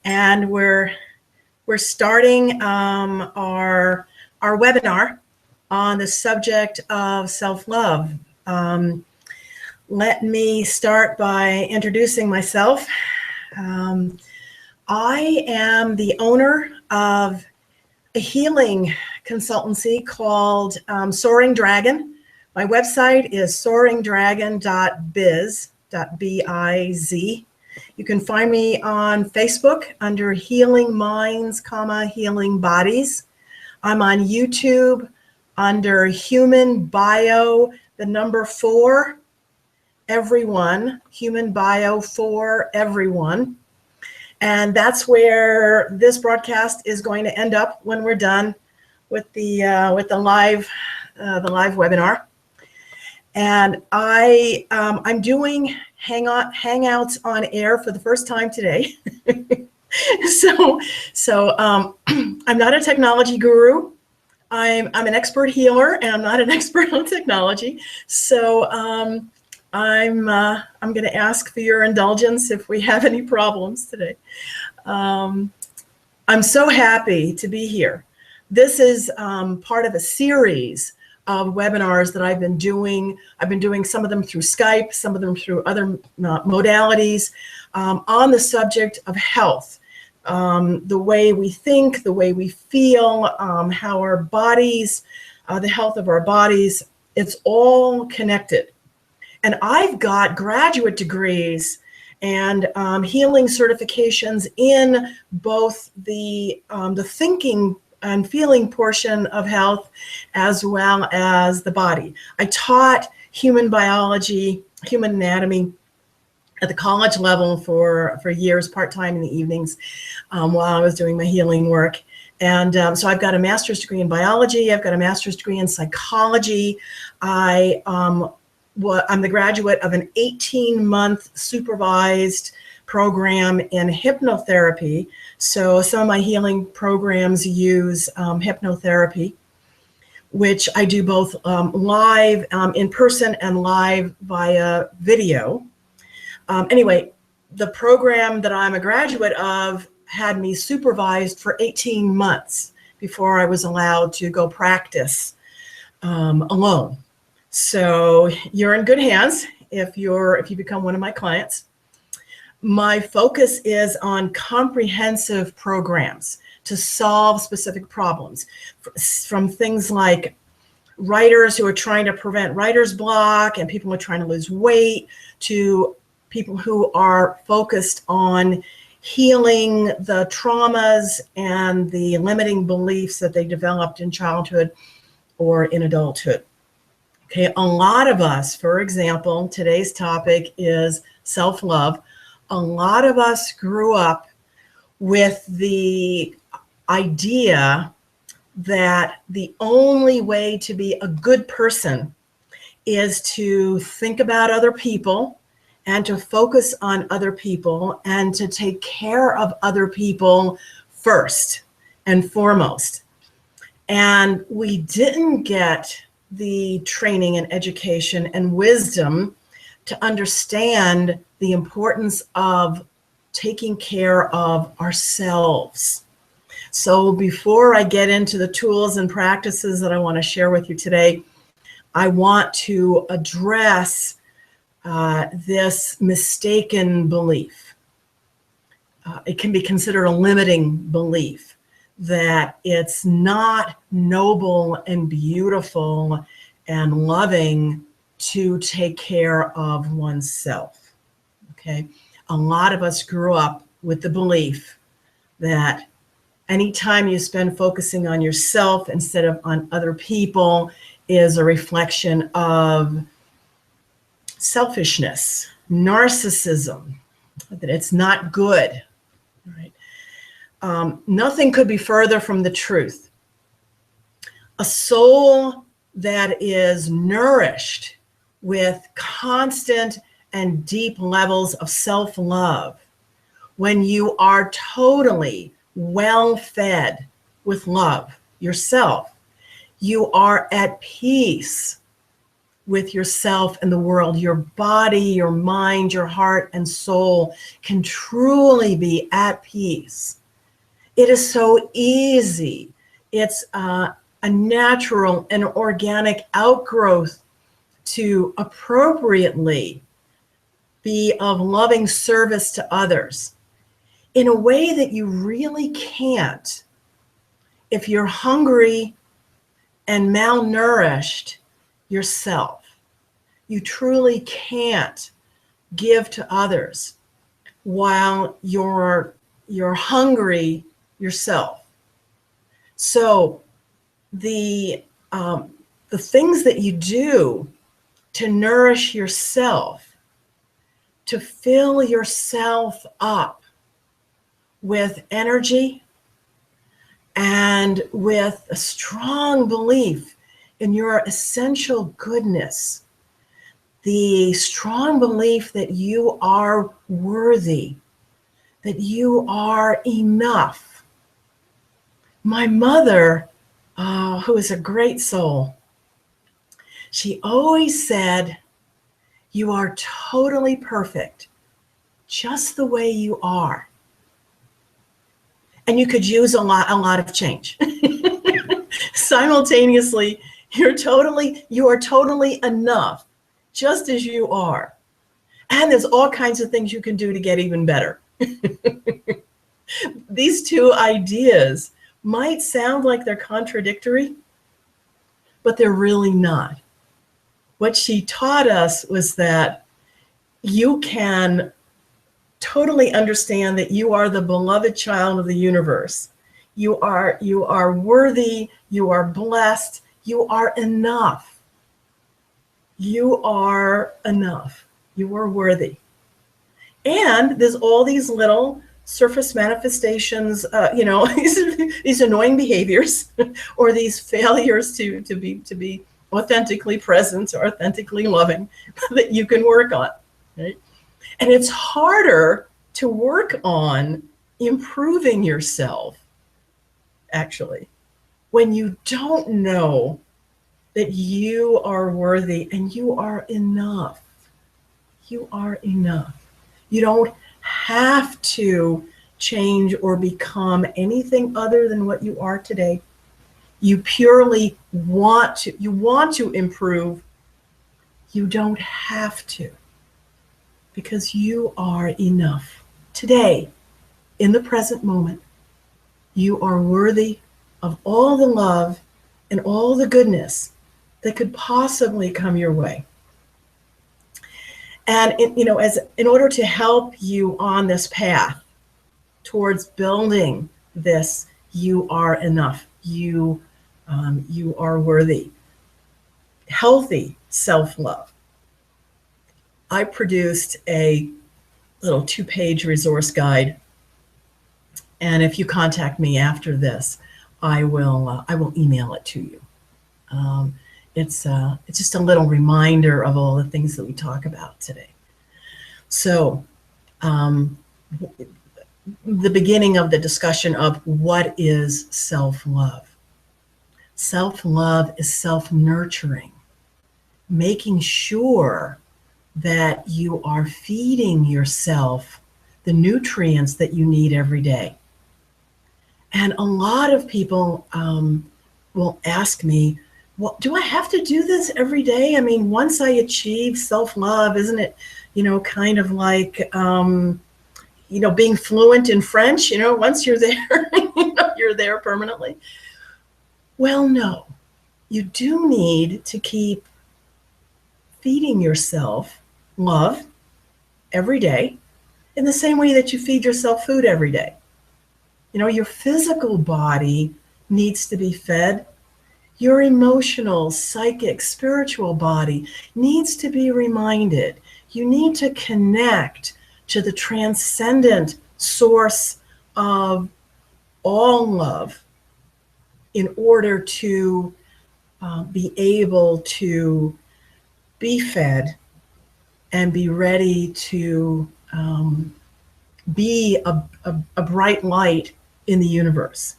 and we're starting our webinar on the subject of self-love. Let me start by introducing myself. I am the owner of a healing consultancy called Soaring Dragon. My website is soaringdragon.biz, B-I-Z. You can find me on Facebook under Healing Minds, Healing Bodies. I'm on YouTube under Human Bio, the number 4, everyone, Human Bio for everyone. And that's where this broadcast is going to end up when we're done with the live webinar. And I'm doing hangouts on air for the first time today. So I'm not a technology guru. I'm an expert healer, and I'm not an expert on technology. So I'm going to ask for your indulgence if we have any problems today. I'm so happy to be here. This is part of a series of webinars that I've been doing. I've been doing some of them through Skype, some of them through other modalities on the subject of health. The way we think, the way we feel, how our bodies, the health of our bodies, it's all connected. And I've got graduate degrees and healing certifications in both the thinking and feeling portion of health as well as the body. I taught human biology, human anatomy at the college level for years, part-time in the evenings while I was doing my healing work. And so I've got a master's degree in biology. I've got a master's degree in psychology. I'm the graduate of an 18-month supervised program in hypnotherapy. So some of my healing programs use hypnotherapy, which I do both live in person and live via video. Anyway, the program that I'm a graduate of had me supervised for 18 months before I was allowed to go practice alone. So you're in good hands if you become one of my clients. My focus is on comprehensive programs to solve specific problems, from things like writers who are trying to prevent writer's block and people who are trying to lose weight, to people who are focused on healing the traumas and the limiting beliefs that they developed in childhood or in adulthood. Okay, a lot of us, for example, today's topic is self-love. A lot of us grew up with the idea that the only way to be a good person is to think about other people and to focus on other people and to take care of other people first and foremost. And we didn't get the training and education and wisdom to understand the importance of taking care of ourselves. So before I get into the tools and practices that I want to share with you today, I want to address this mistaken belief. It can be considered a limiting belief that it's not noble and beautiful and loving to take care of oneself. Okay, a lot of us grew up with the belief that anytime you spend focusing on yourself instead of on other people is a reflection of selfishness, narcissism, that it's not good. Right? Nothing could be further from the truth. A soul that is nourished with constant and deep levels of self-love, when you are totally well-fed with love yourself, you are at peace with yourself and the world, your body, your mind, your heart, and soul can truly be at peace. It is so easy. It's a natural and organic outgrowth to appropriately be of loving service to others in a way that you really can't if you're hungry and malnourished yourself. You truly can't give to others while you're hungry yourself. So the things that you do to nourish yourself, to fill yourself up with energy and with a strong belief in your essential goodness, the strong belief that you are worthy, that you are enough. My mother, who is a great soul, she always said, "You are totally perfect, just the way you are." And you could use a lot of change. Simultaneously, you are totally enough, just as you are. And there's all kinds of things you can do to get even better. These two ideas might sound like they're contradictory, but they're really not. What she taught us was that you can totally understand that you are the beloved child of the universe. You are worthy, you are blessed, you are enough. You are enough. You are worthy. And there's all these little surface manifestations, these annoying behaviors or these failures to be authentically present or authentically loving that you can work on, right? And it's harder to work on improving yourself, actually, when you don't know that you are worthy and you are enough. You are enough. You don't have to change or become anything other than what you are today. You purely want to improve. You don't have to, because you are enough. Today, in the present moment, you are worthy of all the love and all the goodness that could possibly come your way. And in order to help you on this path towards building this, you are enough. You are worthy. Healthy self-love. I produced a little 2-page resource guide, and if you contact me after this, I will email it to you. It's just a little reminder of all the things that we talk about today. So, the beginning of the discussion of what is self-love. Self-love is self-nurturing, making sure that you are feeding yourself the nutrients that you need every day. And a lot of people will ask me, well, do I have to do this every day? I mean, once I achieve self-love, isn't it, kind of like, being fluent in French, once you're there, you're there permanently? Well, no, you do need to keep feeding yourself love every day in the same way that you feed yourself food every day. Your physical body needs to be fed. Your emotional, psychic, spiritual body needs to be reminded. You need to connect to the transcendent source of all love in order to be able to be fed and be ready to be a bright light in the universe.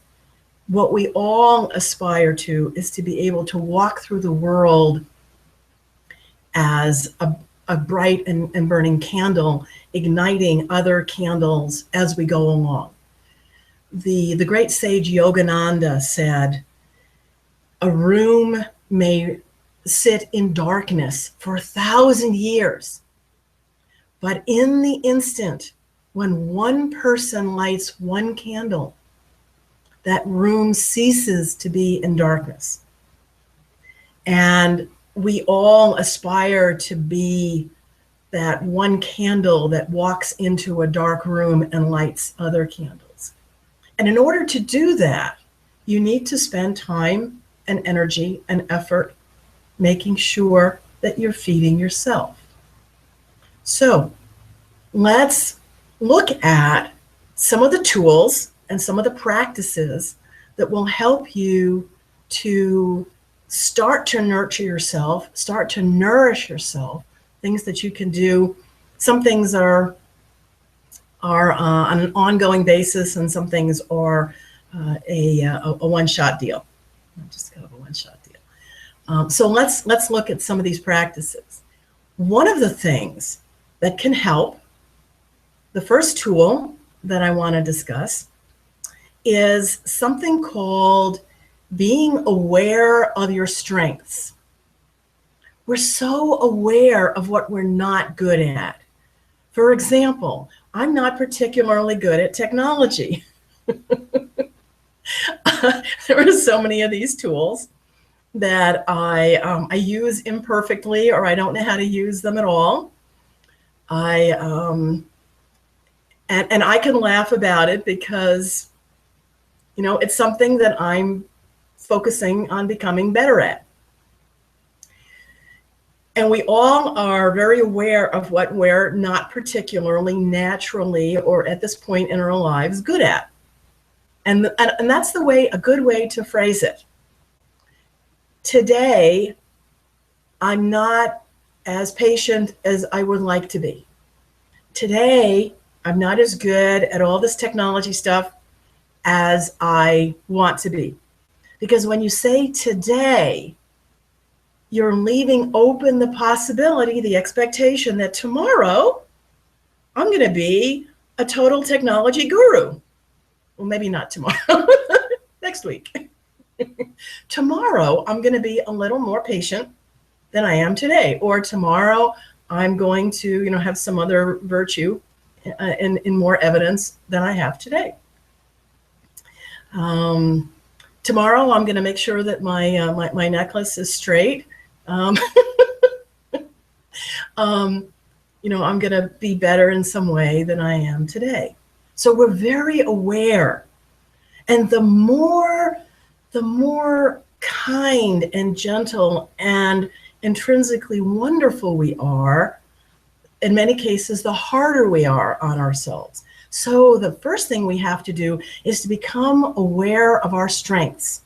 What we all aspire to is to be able to walk through the world as a bright and burning candle, igniting other candles as we go along. The great sage Yogananda said, a room may sit in darkness for 1,000 years, but in the instant when one person lights one candle, that room ceases to be in darkness. And we all aspire to be that one candle that walks into a dark room and lights other candles. And in order to do that, you need to spend time and energy and effort making sure that you're feeding yourself. So let's look at some of the tools and some of the practices that will help you to start to nurture yourself, start to nourish yourself, things that you can do. Some things are on an ongoing basis, and some things are a one-shot deal. I'm just kind of a one-shot deal. So let's look at some of these practices. One of the things that can help, the first tool that I want to discuss, is something called being aware of your strengths. We're so aware of what we're not good at. For example, I'm not particularly good at technology. There are so many of these tools that I use imperfectly, or I don't know how to use them at all. And I can laugh about it because, you know, it's something that I'm focusing on becoming better at. And we all are very aware of what we're not particularly naturally, or at this point in our lives, good at. And that's a good way to phrase it. Today, I'm not as patient as I would like to be. Today, I'm not as good at all this technology stuff as I want to be. Because when you say today, you're leaving open the possibility, the expectation that tomorrow I'm going to be a total technology guru. Well, maybe not tomorrow, next week. Tomorrow, I'm going to be a little more patient than I am today. Or tomorrow, I'm going to, have some other virtue in more evidence than I have today. Tomorrow, I'm going to make sure that my necklace is straight. I'm going to be better in some way than I am today. So we're very aware. And the more kind and gentle and intrinsically wonderful we are, in many cases, the harder we are on ourselves. So the first thing we have to do is to become aware of our strengths.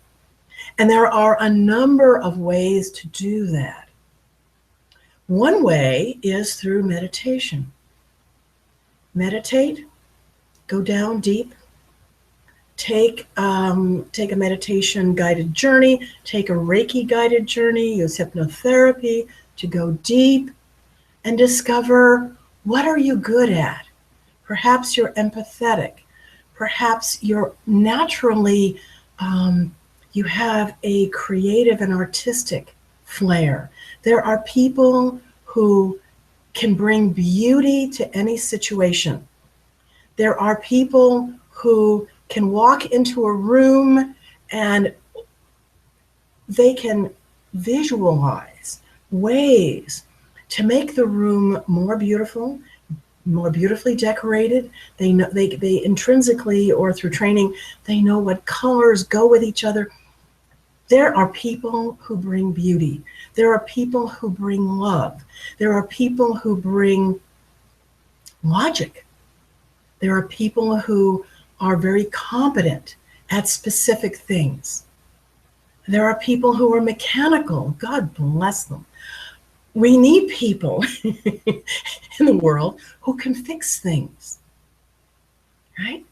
And there are a number of ways to do that. One way is through meditation. Meditate, go down deep, take a meditation guided journey, take a Reiki guided journey, use hypnotherapy to go deep and discover, what are you good at? Perhaps you're empathetic. Perhaps you're naturally, you have a creative and artistic flair. There are people who can bring beauty to any situation. There are people who can walk into a room and they can visualize ways to make the room more beautiful, more beautifully decorated. They know, they intrinsically or through training, they know what colors go with each other. There are people who bring beauty. There are people who bring love. There are people who bring logic. There are people who are very competent at specific things. There are people who are mechanical. God bless them. We need people in the world who can fix things, right?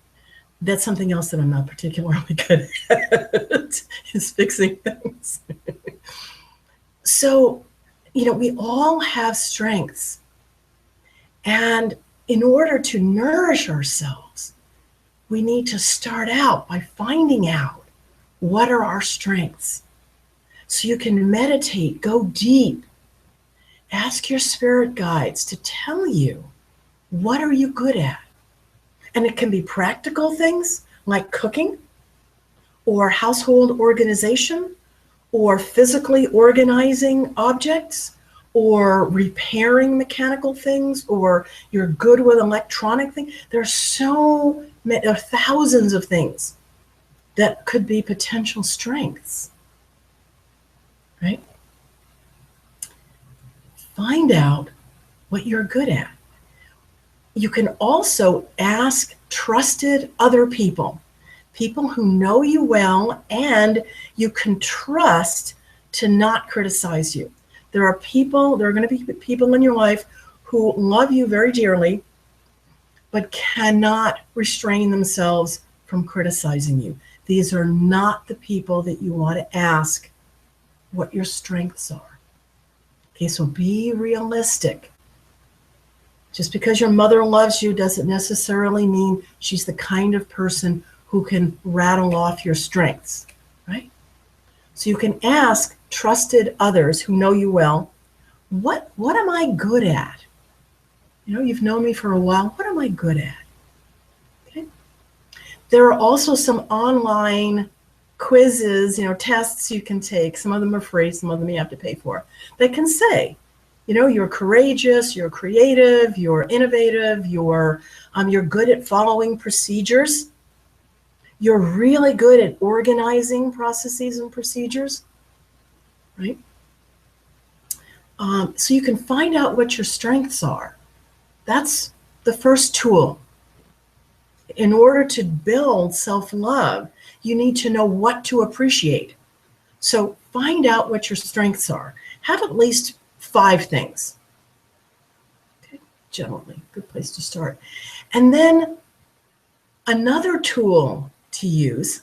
That's something else that I'm not particularly good at, is fixing things. So we all have strengths. And in order to nourish ourselves, we need to start out by finding out what are our strengths. So you can meditate, go deep, ask your spirit guides to tell you, what are you good at? And it can be practical things like cooking or household organization or physically organizing objects or repairing mechanical things, or you're good with electronic things. There are thousands of things that could be potential strengths, right? Find out what you're good at. You can also ask trusted other people who know you well and you can trust to not criticize you. There are going to be people in your life who love you very dearly, but cannot restrain themselves from criticizing you. These are not the people that you want to ask what your strengths are. Okay, so be realistic. Just because your mother loves you doesn't necessarily mean she's the kind of person who can rattle off your strengths, right? So you can ask trusted others who know you well, what am I good at? You've known me for a while. What am I good at? Okay. There are also some online quizzes, tests you can take. Some of them are free, some of them you have to pay for. They can say, you're courageous, you're creative, you're innovative, you're good at following procedures. You're really good at organizing processes and procedures, right? So you can find out what your strengths are. That's the first tool. In order to build self-love, you need to know what to appreciate. So find out what your strengths are. Have at least 5 things. Okay, generally, good place to start. And then another tool to use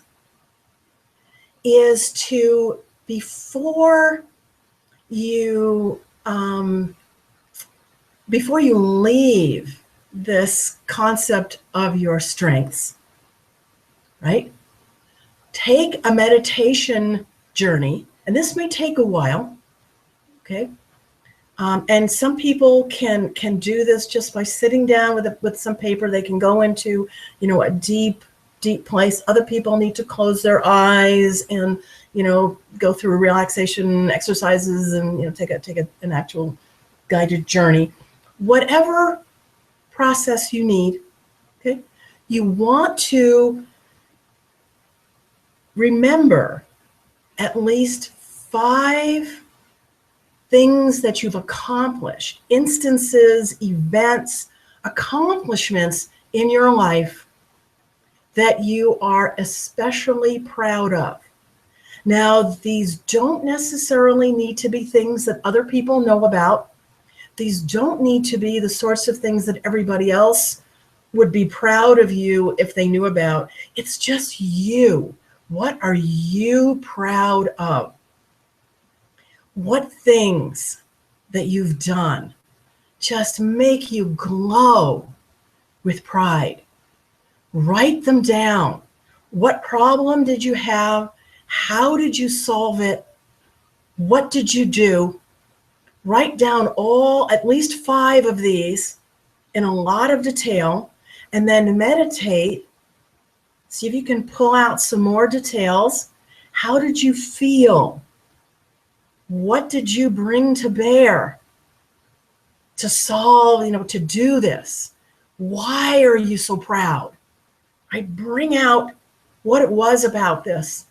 is to, before you leave this concept of your strengths, right? Take a meditation journey, and this may take a while, okay? And some people can do this just by sitting down with some paper. They can go into, a deep place. Other people need to close their eyes and, go through relaxation exercises and, take an actual guided journey. Whatever process you need, okay? You want to remember at least 5 things that you've accomplished, instances, events, accomplishments in your life that you are especially proud of. Now, these don't necessarily need to be things that other people know about. These don't need to be the sorts of things that everybody else would be proud of you if they knew about. It's just you. What are you proud of? What things that you've done just make you glow with pride? Write them down. What problem did you have? How did you solve it? What did you do? Write down at least 5 of these in a lot of detail, and then meditate. See if you can pull out some more details. How did you feel? What did you bring to bear to solve, to do this? Why are you so proud? Bring out what it was about this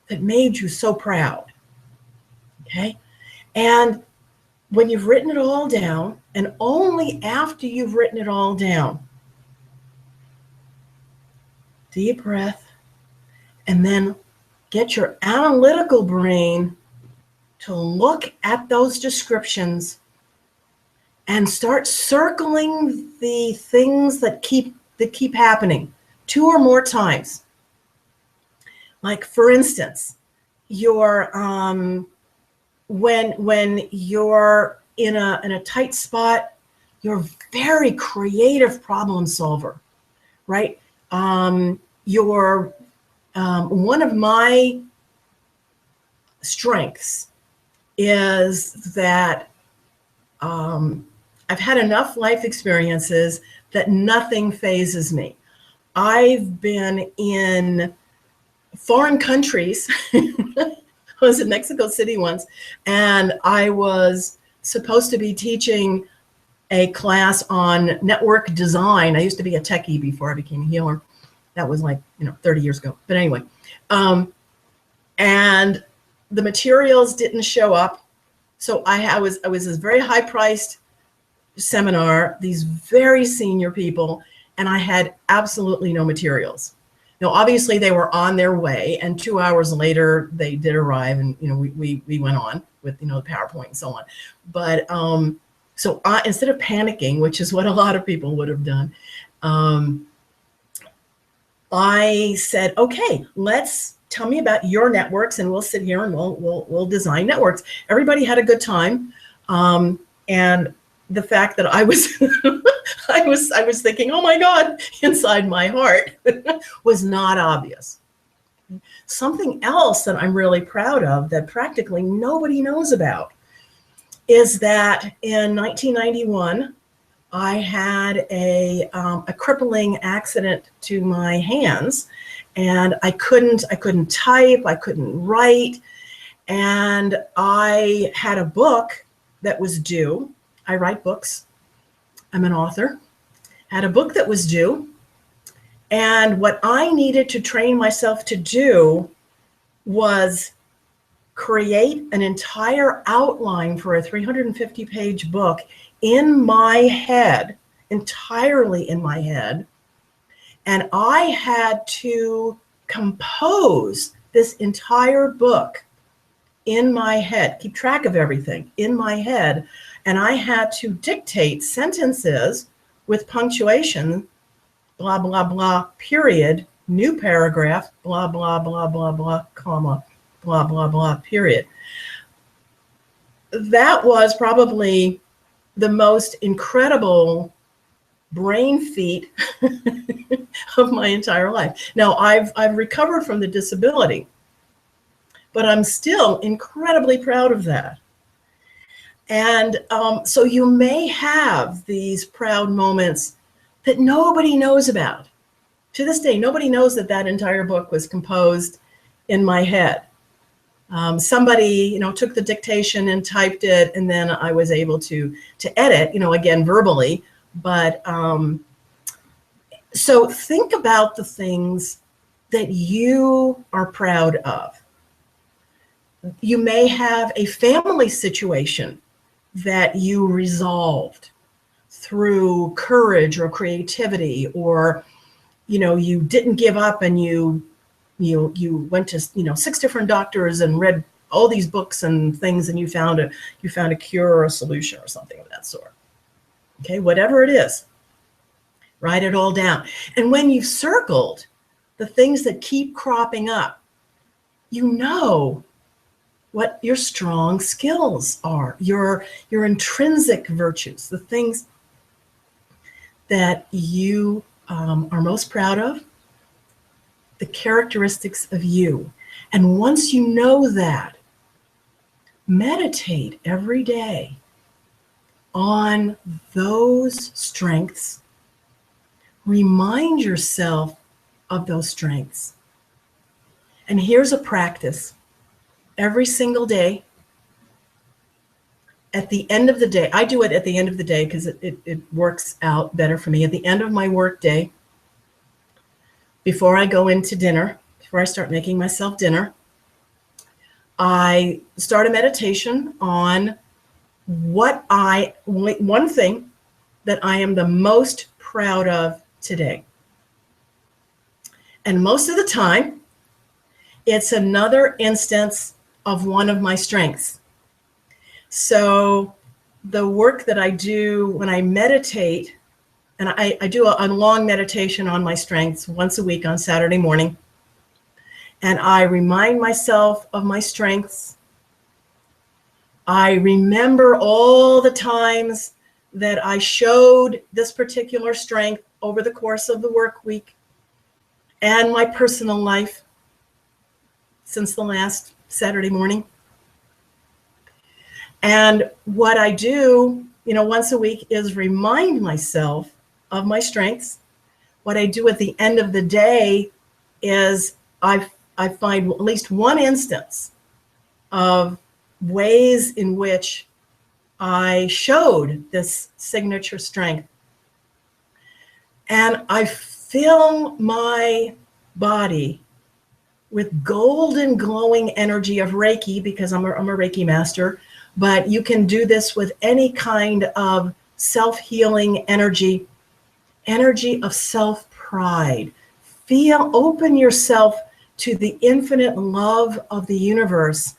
that made you so proud. Okay? And when you've written it all down, and only after you've written it all down, deep breath, and then get your analytical brain to look at those descriptions and start circling the things that keep happening 2 or more times. Like, for instance, you're when you're in a tight spot, you're a very creative problem solver, right? You're one of my strengths is that I've had enough life experiences that nothing phases me. I've been in foreign countries. I was in Mexico City once, and I was supposed to be teaching a class on network design. I used to be a techie before I became a healer. That was like, 30 years ago. But anyway, and the materials didn't show up. So I was this very high-priced seminar, these very senior people, and I had absolutely no materials. Now, obviously, they were on their way, and 2 hours later, they did arrive, and we went on with the PowerPoint and so on. But so instead of panicking, which is what a lot of people would have done, I said, okay, tell me about your networks, and we'll sit here and we'll design networks. Everybody had a good time, and the fact that I was I was thinking, oh my God, inside my heart was not obvious. Something else that I'm really proud of that practically nobody knows about is that in 1991, I had a crippling accident to my hands, and I couldn't type, I couldn't write, and I had a book that was due. I write books. I'm an author. Had a book that was due, and what I needed to train myself to do was create an entire outline for a 350-page book in my head, entirely in my head. And I had to compose this entire book in my head, keep track of everything in my head. And I had to dictate sentences with punctuation, blah, blah, blah, period, new paragraph, blah, blah, blah, blah, blah, comma, blah, blah, blah, period. That was probably the most incredible brain feat of my entire life. Now, I've recovered from the disability, but I'm still incredibly proud of that. And so you may have these proud moments that nobody knows about. To this day, nobody knows that entire book was composed in my head. Somebody, took the dictation and typed it, and then I was able to edit, again, verbally. But so think about the things that you are proud of. You may have a family situation that you resolved through courage or creativity, or, you didn't give up and you went to 6 different doctors and read all these books and things, and you found a cure or a solution or something of that sort. Okay, whatever it is, write it all down. And when you've circled the things that keep cropping up, you know what your strong skills are, your intrinsic virtues, the things that you are most proud of, the characteristics of you. And once you know that, meditate every day on those strengths. Remind yourself of those strengths. And here's a practice. Every single day, at the end of the day, I do it at the end of the day because it works out better for me. At the end of my work day, before I go into dinner, before I start making myself dinner, I start a meditation on one thing that I am the most proud of today. And most of the time, it's another instance of one of my strengths. So the work that I do when I meditate, and I do a long meditation on my strengths once a week on Saturday morning, and I remind myself of my strengths. I remember all the times that I showed this particular strength over the course of the work week and my personal life since the last Saturday morning. And what I do, once a week is remind myself of my strengths. What I do at the end of the day is I find at least one instance of ways in which I showed this signature strength. And I fill my body with golden glowing energy of Reiki, because I'm a Reiki master, but you can do this with any kind of self-healing energy of self-pride. Open yourself to the infinite love of the universe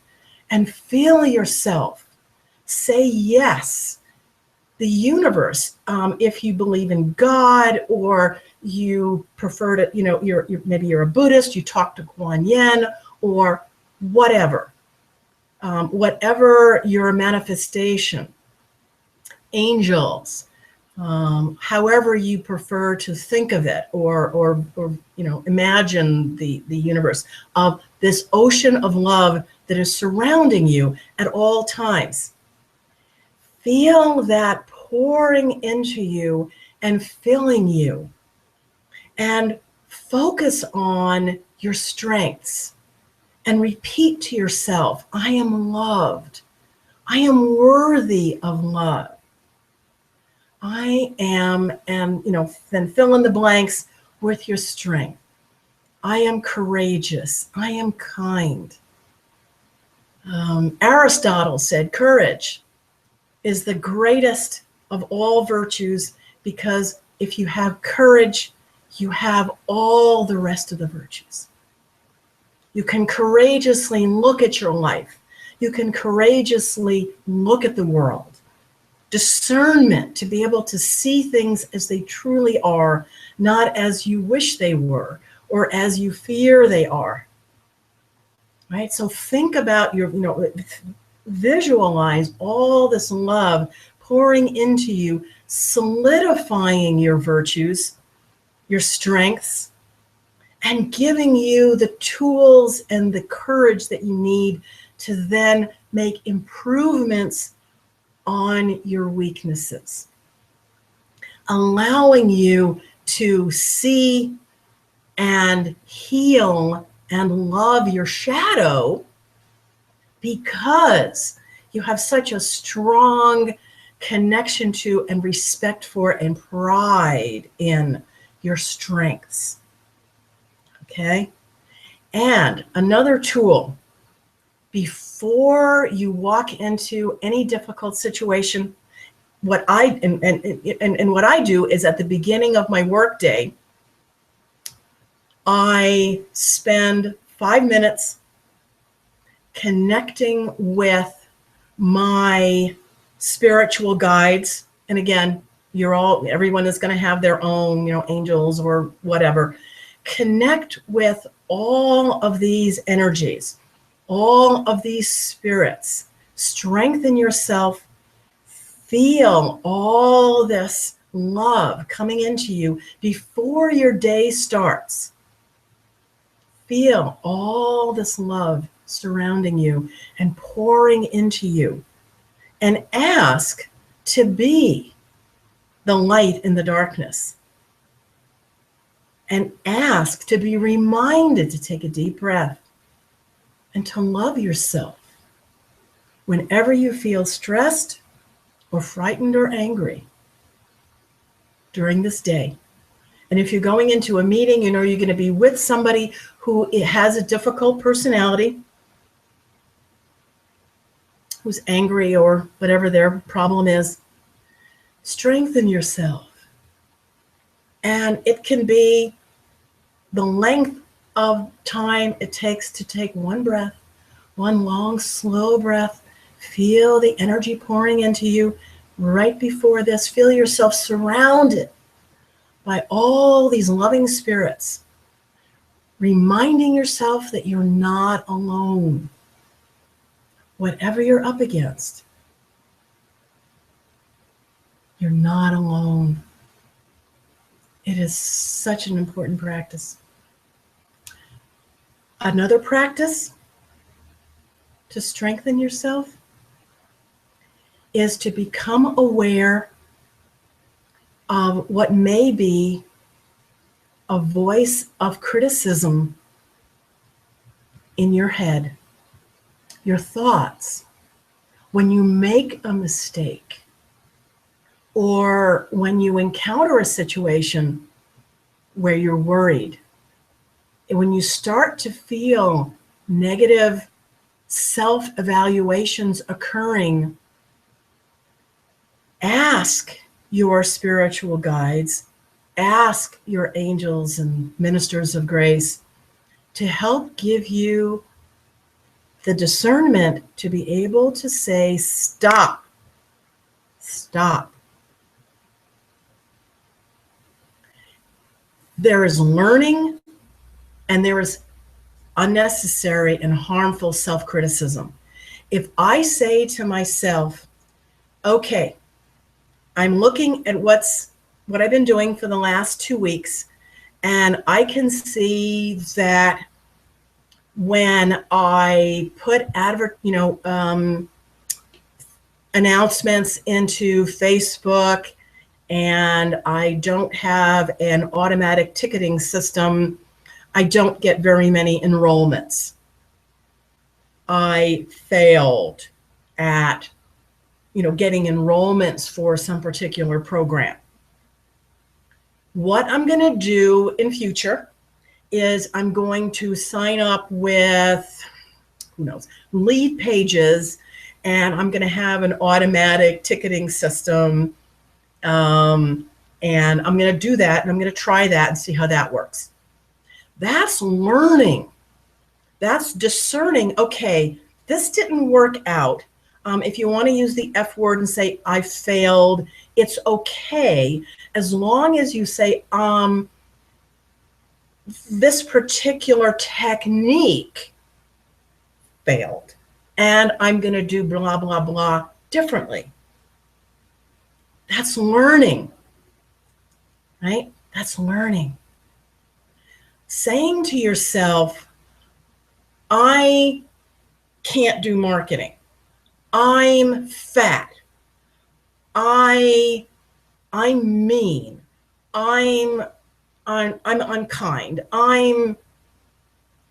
and feel yourself. Say yes. The universe, if you believe in God, or you prefer to, maybe you're a Buddhist, you talk to Kuan Yin, or whatever. Whatever your manifestation, angels, however you prefer to think of it, or imagine the universe of this ocean of love that is surrounding you at all times. Feel that pouring into you and filling you, and focus on your strengths and repeat to yourself, I am loved. I am worthy of love. I am, and then fill in the blanks with your strength. I am courageous. I am kind. Aristotle said courage is the greatest of all virtues, because if you have courage, you have all the rest of the virtues. You can courageously look at your life. You can courageously look at the world. Discernment, to be able to see things as they truly are, not as you wish they were or as you fear they are. Right? So think about visualize all this love pouring into you, solidifying your virtues, your strengths, and giving you the tools and the courage that you need to then make improvements on your weaknesses, allowing you to see and heal and love your shadow, because you have such a strong connection to and respect for and pride in your strengths. Okay? And another tool, before you walk into any difficult situation, what I do is, at the beginning of my workday, I spend 5 minutes connecting with my spiritual guides. And again, everyone is going to have their own, angels or whatever. Connect with all of these energies, all of these spirits. Strengthen yourself. Feel all this love coming into you before your day starts. Feel all this love surrounding you and pouring into you. And ask to be the light in the darkness. And ask to be reminded to take a deep breath and to love yourself whenever you feel stressed or frightened or angry during this day. And if you're going into a meeting, you're going to be with somebody who has a difficult personality, who's angry or whatever their problem is, strengthen yourself. And it can be the length of time it takes to take one breath, one long, slow breath. Feel the energy pouring into you right before this. Feel yourself surrounded by all these loving spirits, reminding yourself that you're not alone. whatever you're up against, you're not alone. It is such an important practice. Another practice to strengthen yourself is to become aware of what may be a voice of criticism in your head, your thoughts, when you make a mistake, or when you encounter a situation where you're worried. And when you start to feel negative self-evaluations occurring, ask your spiritual guides, ask your angels and ministers of grace to help give you the discernment to be able to say, stop, stop. There is learning and there is unnecessary and harmful self-criticism. If I say to myself, okay, I'm looking at what I've been doing for the last 2 weeks, and I can see that when I put announcements into Facebook and I don't have an automatic ticketing system, I don't get very many enrollments. I failed at getting enrollments for some particular program. What I'm going to do in future is I'm going to sign up with, lead pages, and I'm going to have an automatic ticketing system. And I'm going to do that, and I'm going to try that and see how that works. That's learning. That's discerning, okay, this didn't work out. If you want to use the F word and say, I failed, it's okay, as long as you say, this particular technique failed, and I'm going to do blah, blah, blah differently. That's learning, right? That's learning. Saying to yourself, I can't do marketing. I'm fat. I'm mean. I'm unkind. I'm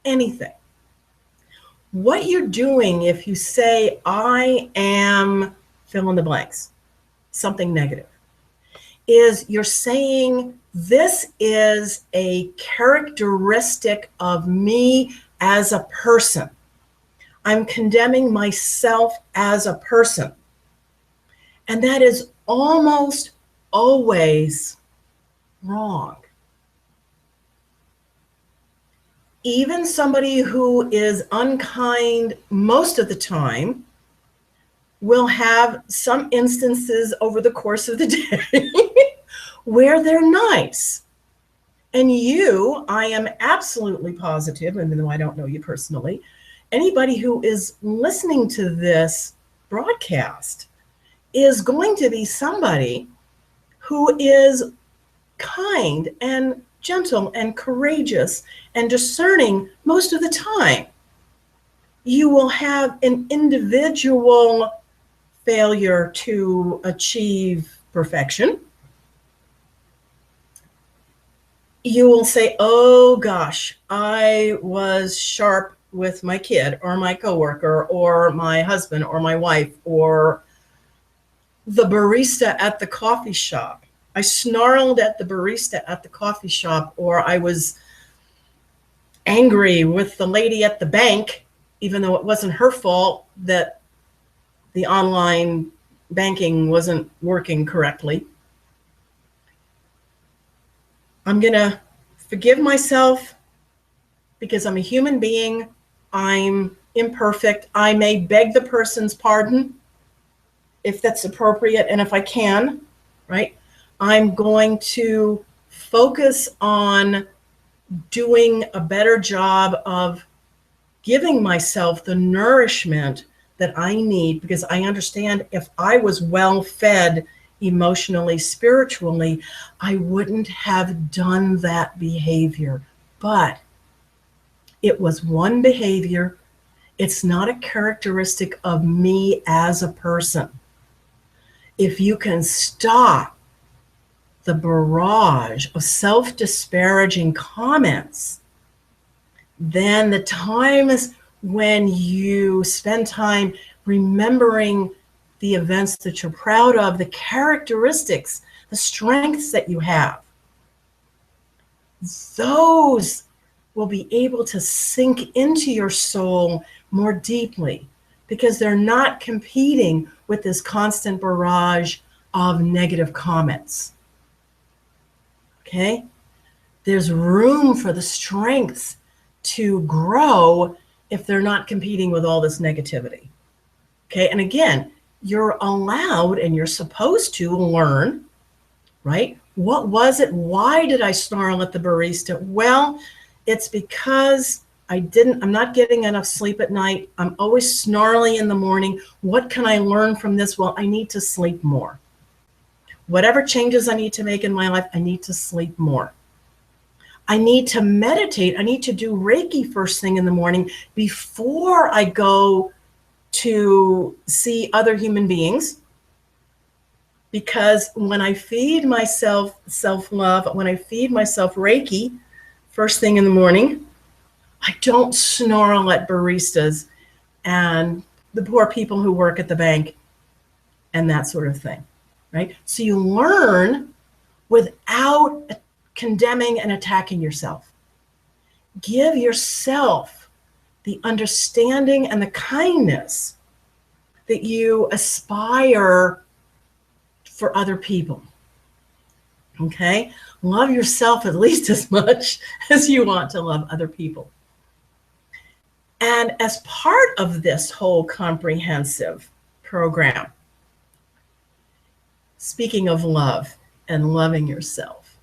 anything. What you're doing if you say, I am fill in the blanks, something negative, is you're saying this is a characteristic of me as a person. I'm condemning myself as a person. And that is almost always wrong. Even somebody who is unkind most of the time will have some instances over the course of the day where they're nice. And I am absolutely positive, even though I don't know you personally, anybody who is listening to this broadcast is going to be somebody who is kind and gentle and courageous and discerning most of the time. You will have an individual failure to achieve perfection. You will say, oh gosh, I was sharp with my kid or my coworker or my husband or my wife or the barista at the coffee shop. I snarled at the barista at the coffee shop, or I was angry with the lady at the bank, even though it wasn't her fault that the online banking wasn't working correctly. I'm going to forgive myself because I'm a human being. I'm imperfect. I may beg the person's pardon if that's appropriate and if I can, right? I'm going to focus on doing a better job of giving myself the nourishment that I need, because I understand if I was well fed emotionally, spiritually, I wouldn't have done that behavior. But it was one behavior. It's not a characteristic of me as a person. If you can stop the barrage of self-disparaging comments, then the times when you spend time remembering the events that you're proud of, the characteristics, the strengths that you have, those will be able to sink into your soul more deeply, because they're not competing with this constant barrage of negative comments. Okay? There's room for the strengths to grow if they're not competing with all this negativity. Okay? And again, you're allowed and you're supposed to learn, right? What was it? Why did I snarl at the barista? Well, it's because I'm not getting enough sleep at night. I'm always snarly in the morning. What can I learn from this? Well, I need to sleep more. Whatever changes I need to make in my life, I need to sleep more. I need to meditate. I need to do Reiki first thing in the morning before I go to see other human beings. Because when I feed myself self-love, when I feed myself Reiki first thing in the morning, I don't snarl at baristas and the poor people who work at the bank and that sort of thing, right? So you learn without condemning and attacking yourself. Give yourself the understanding and the kindness that you aspire for other people. Okay? Love yourself at least as much as you want to love other people. And as part of this whole comprehensive program, speaking of love and loving yourself,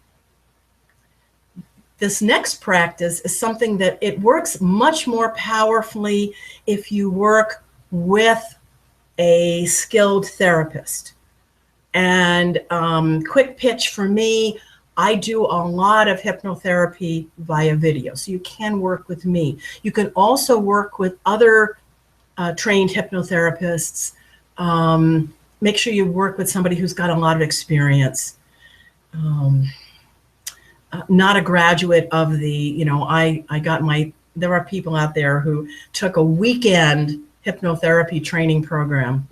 this next practice is something that it works much more powerfully if you work with a skilled therapist. And quick pitch for me, I do a lot of hypnotherapy via video, so you can work with me. You can also work with other trained hypnotherapists. Make sure you work with somebody who's got a lot of experience. Not a graduate of the, there are people out there who took a weekend hypnotherapy training program.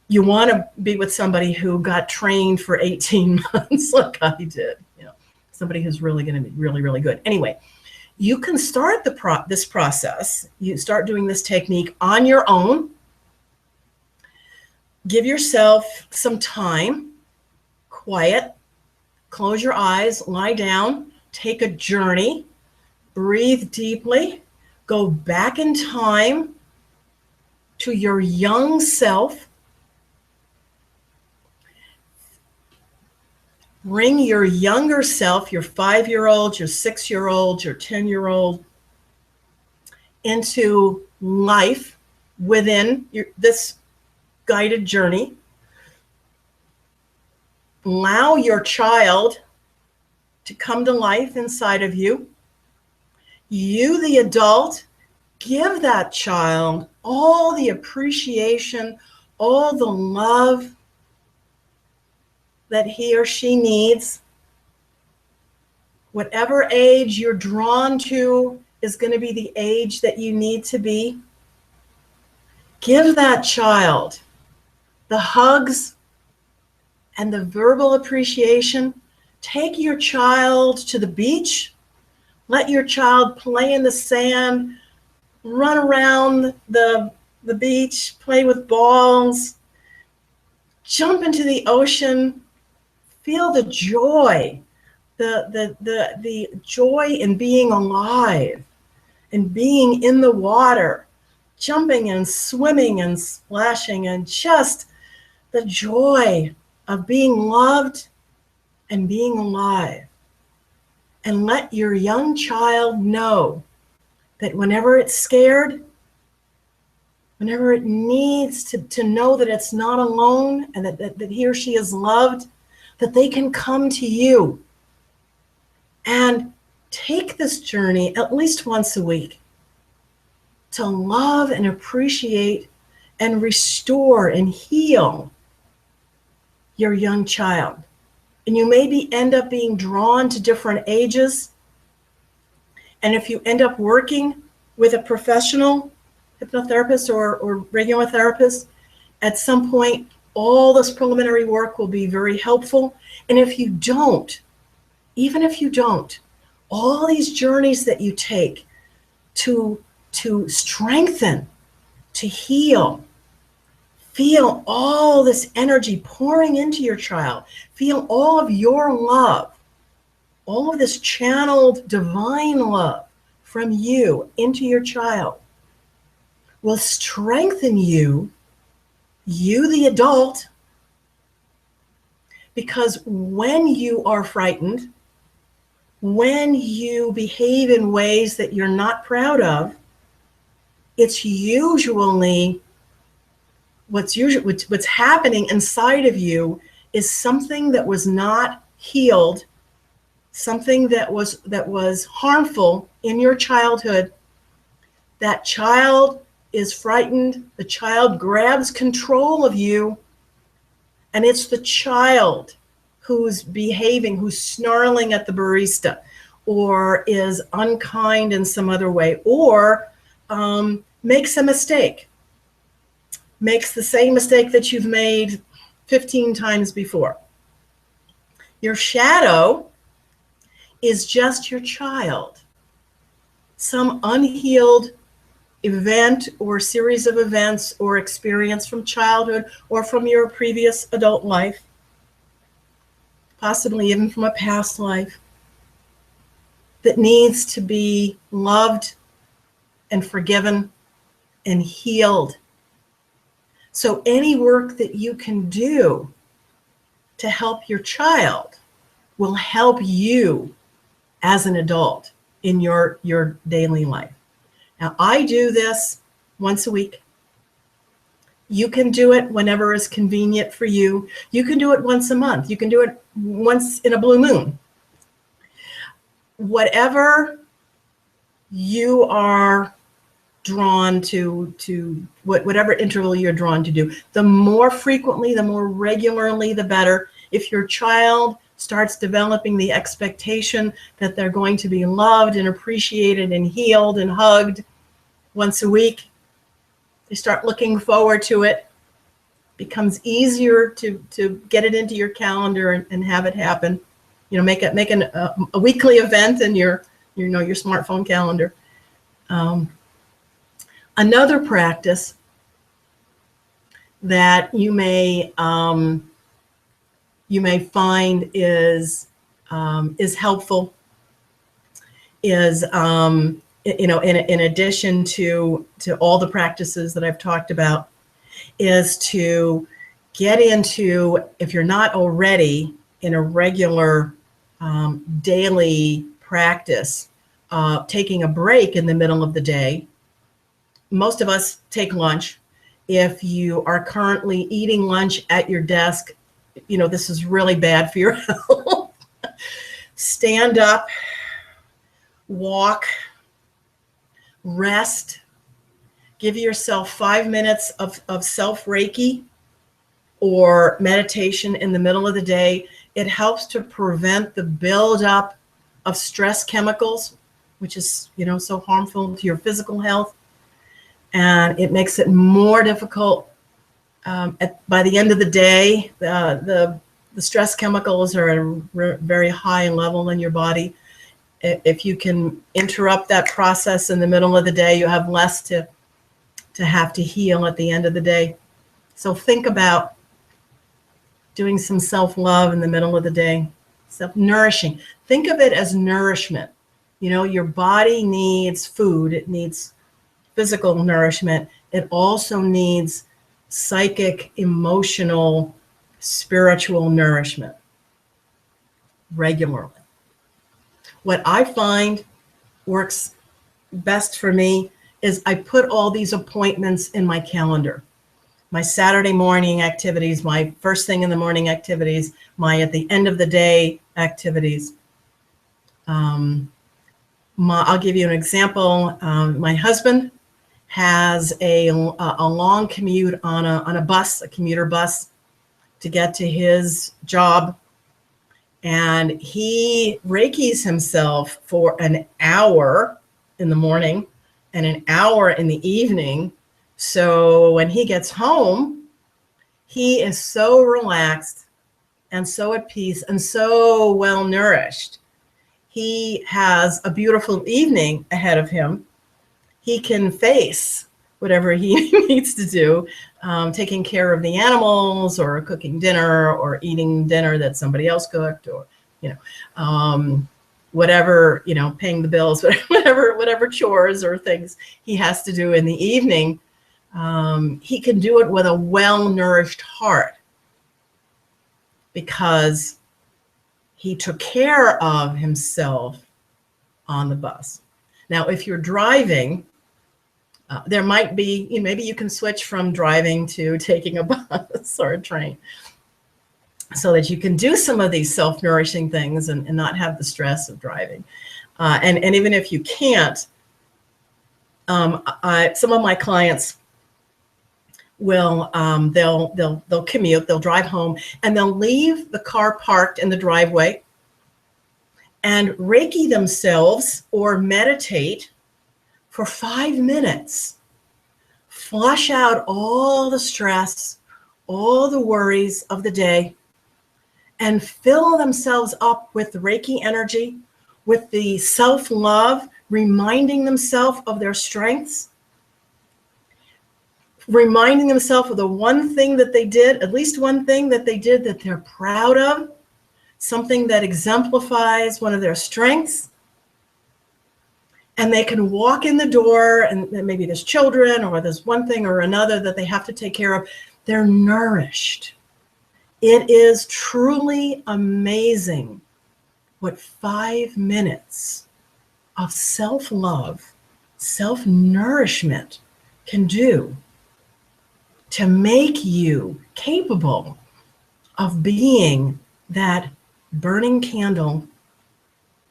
You want to be with somebody who got trained for 18 months like I did. Somebody who's really going to be really, really good. Anyway, you can start this process. You start doing this technique on your own. Give yourself some time, quiet, close your eyes, lie down, take a journey, breathe deeply, go back in time to your young self. Bring your younger self, your 5-year-old, your 6-year-old, your 10-year-old into life within this guided journey. Allow your child to come to life inside of you. You, the adult, give that child all the appreciation, all the love that he or she needs. Whatever age you're drawn to is going to be the age that you need to be. Give that child the hugs and the verbal appreciation. Take your child to the beach. Let your child play in the sand, run around the beach, play with balls, jump into the ocean. Feel the joy, the joy in being alive and being in the water, jumping and swimming and splashing, and just the joy of being loved and being alive. And let your young child know that whenever it's scared, whenever it needs to know that it's not alone and that he or she is loved, that they can come to you and take this journey at least once a week to love and appreciate and restore and heal your young child. And you maybe end up being drawn to different ages. And if you end up working with a professional hypnotherapist or regular therapist, at some point, all this preliminary work will be very helpful. And if you don't, even if you don't, all these journeys that you take to strengthen, to heal, feel all this energy pouring into your child, feel all of your love, all of this channeled divine love from you into your child will strengthen you the adult, because when you are frightened, when you behave in ways that you're not proud of, it's usually what's happening inside of you is something that was not healed, something that was harmful in your childhood. That child is frightened. The child grabs control of you, and it's the child who's behaving, who's snarling at the barista, or is unkind in some other way, or makes a mistake, makes the same mistake that you've made 15 times before. Your shadow is just your child, some unhealed event or series of events or experience from childhood or from your previous adult life, possibly even from a past life, that needs to be loved and forgiven and healed. So any work that you can do to help your child will help you as an adult in your daily life. Now, I do this once a week. You can do it whenever is convenient for you. You can do it once a month. You can do it once in a blue moon. Whatever you are drawn to whatever interval you're drawn to do, the more frequently, the more regularly, the better. If your child starts developing the expectation that they're going to be loved and appreciated and healed and hugged once a week, they start looking forward to it. Becomes easier to get it into your calendar and have it happen. You know, make a weekly event in your smartphone calendar. Another practice that you may find is helpful is in addition to all the practices that I've talked about, is to get into, if you're not already in a regular daily practice, taking a break in the middle of the day. Most of us take lunch. If you are currently eating lunch at your desk, this is really bad for your health. Stand up, walk, rest, give yourself 5 minutes of self-Reiki or meditation in the middle of the day. It helps to prevent the buildup of stress chemicals, which is, so harmful to your physical health. And it makes it more difficult. By the end of the day, the stress chemicals are at a very high level in your body. If you can interrupt that process in the middle of the day, you have less to have to heal at the end of the day. So think about doing some self-love in the middle of the day, self-nourishing. Think of it as nourishment. Your body needs food. It needs physical nourishment. It also needs psychic, emotional, spiritual nourishment regularly. What I find works best for me is I put all these appointments in my calendar. My Saturday morning activities, my first thing in the morning activities, my at the end of the day activities. I'll give you an example. My husband has a long commute on a bus, a commuter bus, to get to his job. And he Reikis himself for an hour in the morning and an hour in the evening. So when he gets home, he is so relaxed and so at peace and so well nourished. He has a beautiful evening ahead of him. He can face whatever he needs to do, taking care of the animals or cooking dinner or eating dinner that somebody else cooked, or, whatever, paying the bills, whatever chores or things he has to do in the evening. He can do it with a well-nourished heart because he took care of himself on the bus. Now, if you're driving, there might be, maybe you can switch from driving to taking a bus or a train so that you can do some of these self-nourishing things and not have the stress of driving. And even if you can't, some of my clients will, they'll commute, they'll drive home, and they'll leave the car parked in the driveway and Reiki themselves or meditate for 5 minutes. Flush out all the stress, all the worries of the day, and fill themselves up with Reiki energy, with the self-love, reminding themselves of their strengths, reminding themselves of the one thing that they did, at least one thing that they did that they're proud of, something that exemplifies one of their strengths. And they can walk in the door, and maybe there's children or there's one thing or another that they have to take care of. They're nourished. It is truly amazing what 5 minutes of self-love, self-nourishment can do to make you capable of being that burning candle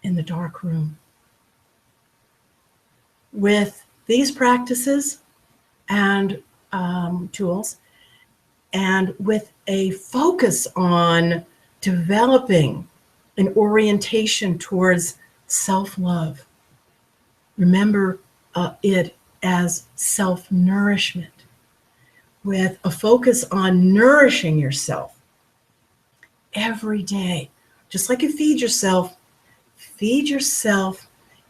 in the dark room. With these practices and tools, and with a focus on developing an orientation towards self-love. Remember it as self-nourishment, with a focus on nourishing yourself every day. Just like you feed yourself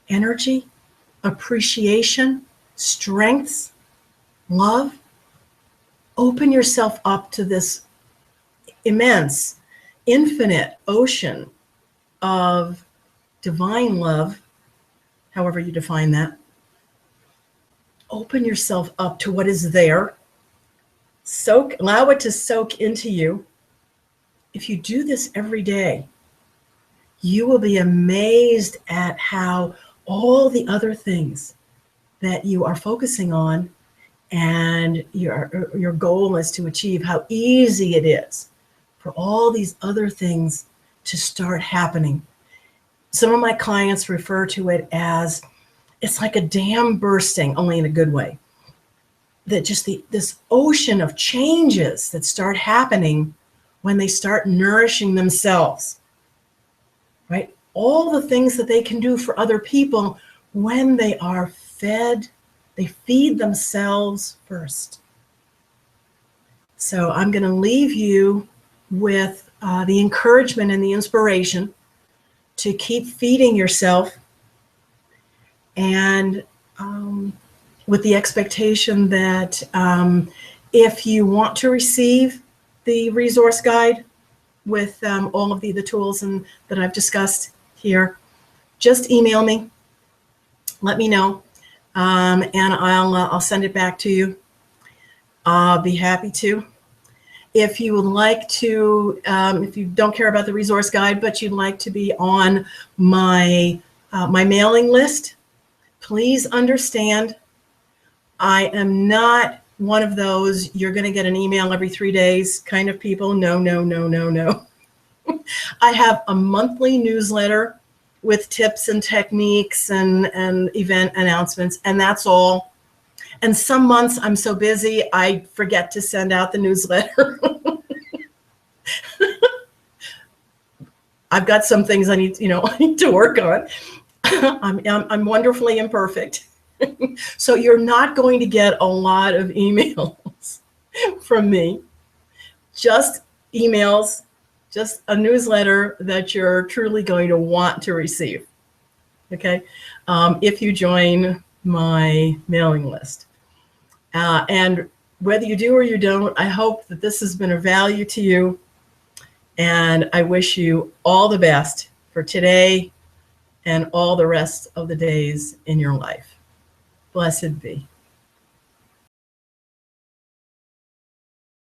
energy, appreciation, strengths, love. Open yourself up to this immense, infinite ocean of divine love, however you define that. Open yourself up to what is there. Allow it to soak into you. If you do this every day, you will be amazed at how all the other things that you are focusing on and your goal is to achieve, how easy it is for all these other things to start happening. Some of my clients refer to it as, it's like a dam bursting, only in a good way. That just this ocean of changes that start happening when they start nourishing themselves, right? All the things that they can do for other people when they are fed, they feed themselves first. So I'm going to leave you with the encouragement and the inspiration to keep feeding yourself, and with the expectation that if you want to receive the resource guide with all of the tools that I've discussed here, just email me, let me know, and I'll send it back to you. I'll be happy to. If you would like to, if you don't care about the resource guide, but you'd like to be on my mailing list, please understand I am not one of those, you're going to get an email every 3 days kind of people. No, no, no, no, no. I have a monthly newsletter with tips and techniques and event announcements, and that's all. And some months I'm so busy, I forget to send out the newsletter. I've got some things I need to work on. I'm wonderfully imperfect. So you're not going to get a lot of emails from me, just emails, just a newsletter that you're truly going to want to receive, okay, if you join my mailing list. And whether you do or you don't, I hope that this has been of value to you, and I wish you all the best for today and all the rest of the days in your life. Blessed be.